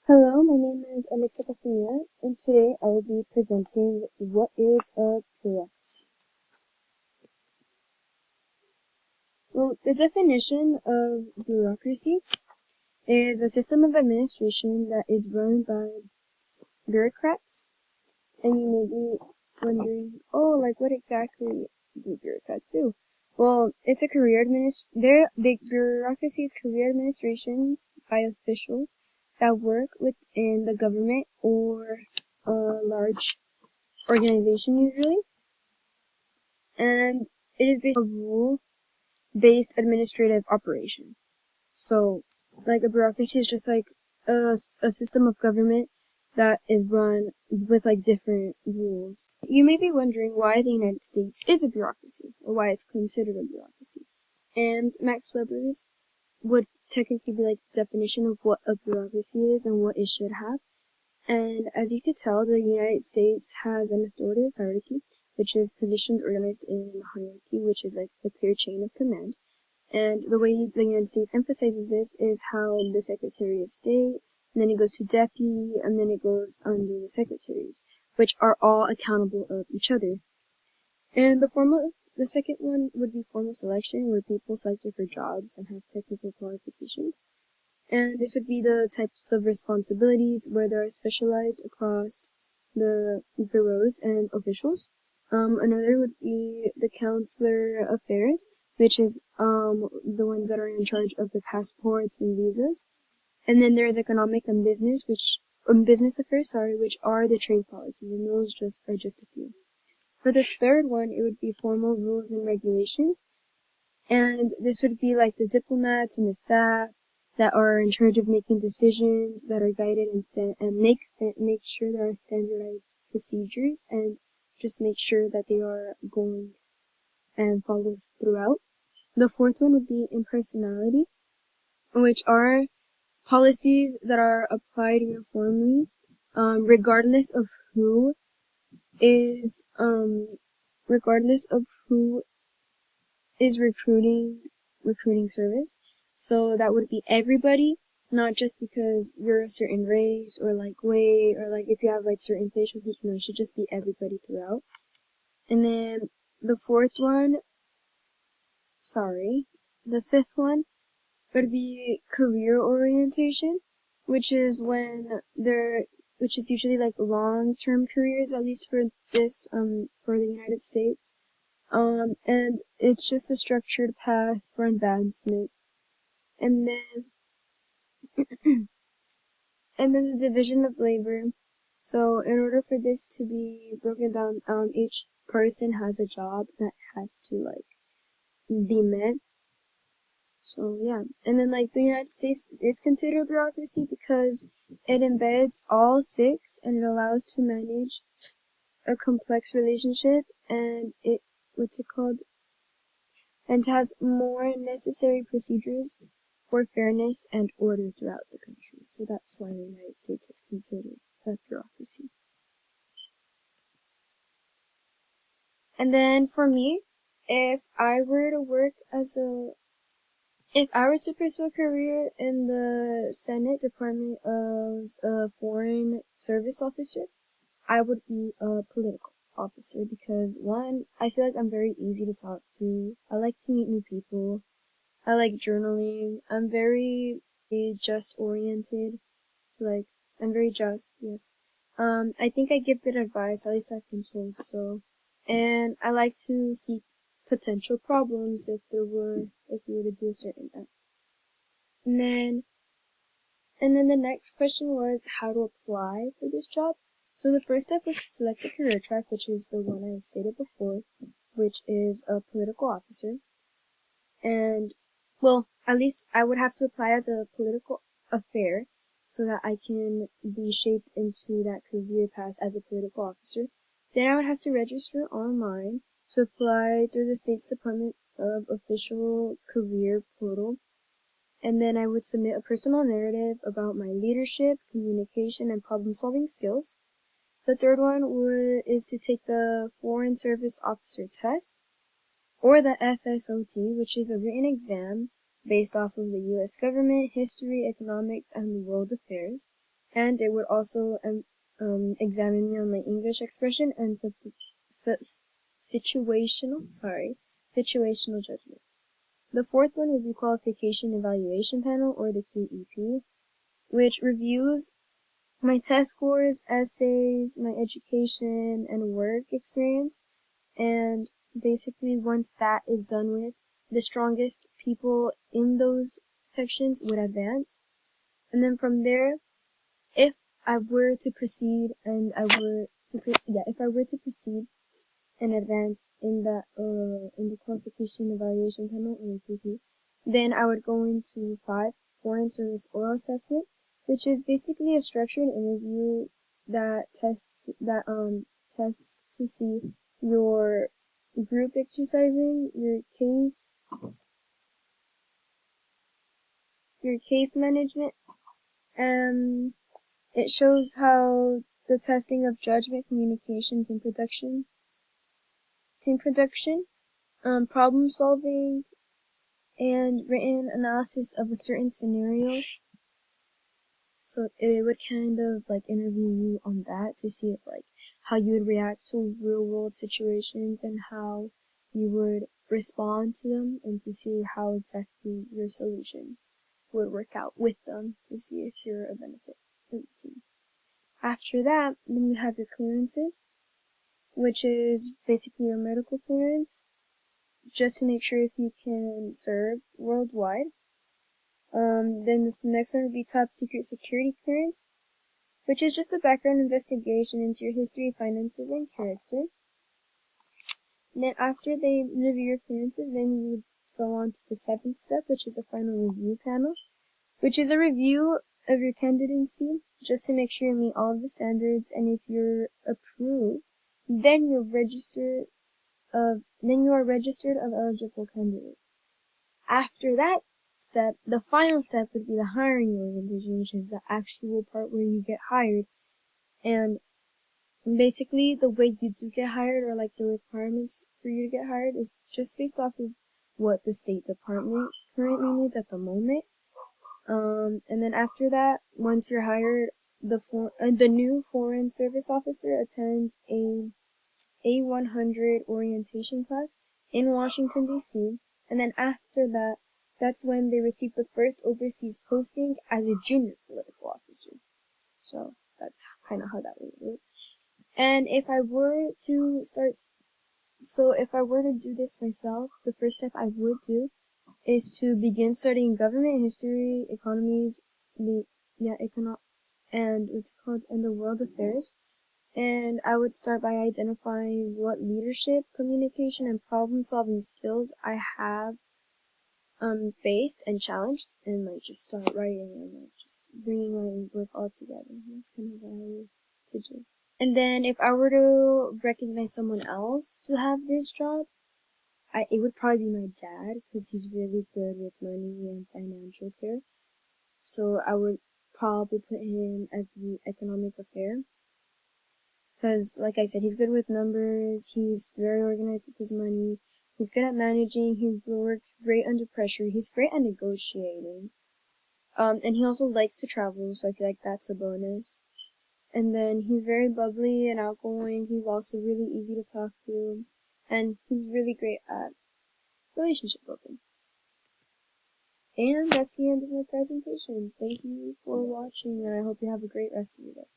Hello, my name is Alexa Castaneda, and today I will be presenting what is a bureaucracy. Well, the definition of bureaucracy is a system of administration that is run by bureaucrats, and you may be wondering, what exactly do bureaucrats do? Well, it's a the bureaucracy is career administrations by officials that work within the government or a large organization usually, and it is based on a rule-based administrative operation. So, like a bureaucracy is just like a system of government that is run with like different rules. You may be wondering why the United States is a bureaucracy, or why it's considered a bureaucracy. And Max Weber's would technically be like the definition of what a bureaucracy is and what it should have. And as you could tell, the United States has an authoritative hierarchy, which is positions organized in a hierarchy, which is like a clear chain of command. And the way the United States emphasizes this is how the Secretary of State, and then it goes to Deputy, and then it goes under the Secretaries, which are all accountable of each other. And the second one would be formal selection, where people selected for jobs and have technical qualifications. And this would be the types of responsibilities where they are specialized across the bureaus and officials. Another would be the consular affairs, which is the ones that are in charge of the passports and visas. And then there's economic and business, business affairs, which are the trade policies, and those are just a few. For the third one, it would be formal rules and regulations, and this would be like the diplomats and the staff that are in charge of making decisions that are guided and make sure there are standardized procedures and just make sure that they are going and followed throughout. The fourth one would be impersonality, which are policies that are applied uniformly, regardless of who is recruiting service. So that would be everybody, not just because you're a certain race or like weight or like if you have like certain facial features. No, it should just be everybody throughout. And then the fifth one would be career orientation, which is usually like long-term careers, at least for for the United States. And it's just a structured path for advancement. And then, and then the division of labor. So in order for this to be broken down, each person has a job that has to like be met. So yeah, and then like the United States is considered a bureaucracy because it embeds all six and it allows to manage a complex relationship, and and has more necessary procedures for fairness and order throughout the country. So that's why the United States is considered a bureaucracy. And then for me, if I were to pursue a career in the Senate Department as a Foreign Service Officer, I would be a political officer because one, I feel like I'm very easy to talk to. I like to meet new people. I like journaling. I'm very just oriented. So like, I'm very just, yes. I think I give good advice, at least I've been told so. And I like to seek potential problems if we were to do a certain act. And then the next question was how to apply for this job. So the first step was to select a career track, which is the one I stated before, which is a political officer. And, well, at least I would have to apply as a political affair so that I can be shaped into that career path as a political officer. Then I would have to register online to apply through the state's Department of Official Career Portal. And then I would submit a personal narrative about my leadership, communication, and problem-solving skills. The third one is to take the Foreign Service Officer test, or the FSOT, which is a written exam based off of the U.S. government, history, economics, and world affairs. and it would also examine me on my English expression and situational judgment. The fourth one would be qualification evaluation panel, or the QEP, which reviews my test scores, essays, my education, and work experience. And basically, once that is done with, the strongest people in those sections would advance. And then from there, if I were to proceed and advance in the qualification evaluation panel in QP, then I would go into 5, foreign service oral assessment, which is basically a structured interview that tests to see your group exercising, your case management, and it shows how the testing of judgment, communication, team production, problem solving, and written analysis of a certain scenario. So it would kind of like interview you on that to see if like how you would react to real world situations and how you would respond to them, and to see how exactly your solution would work out with them to see if you're a benefit to the team. After that, then you have your clearances, which is basically your medical clearance, just to make sure if you can serve worldwide. Then this next one would be top secret security clearance, which is just a background investigation into your history, finances, and character. And then after they review your clearances, then you would go on to the 7th step, which is the final review panel, which is a review of your candidacy, just to make sure you meet all of the standards, and if you're approved, then you are registered of eligible candidates. After that step, the final step would be the hiring orientation, which is the actual part where you get hired. And basically, the way you do get hired, or like the requirements for you to get hired, is just based off of what the State Department currently needs at the moment. And then after that, once you're hired, the new foreign service officer attends a A100 orientation class in Washington, D.C., and then after that, that's when they receive the first overseas posting as a junior political officer. So that's kind of how that would work. And if I were to do this myself, the first step I would do is to begin studying government, history, economies, and the world affairs. And I would start by identifying what leadership, communication, and problem-solving skills I have faced and challenged, and like just start writing and like just bringing my work all together. That's kind of what I would to do. And then if I were to recognize someone else to have this job, it would probably be my dad, because he's really good with money and financial care. So I would probably put him as the economic affair. Because, like I said, he's good with numbers, he's very organized with his money, he's good at managing, he works great under pressure, he's great at negotiating. And he also likes to travel, so I feel like that's a bonus. And then he's very bubbly and outgoing, he's also really easy to talk to, and he's really great at relationship building. And that's the end of my presentation. Thank you for watching, and I hope you have a great rest of your day.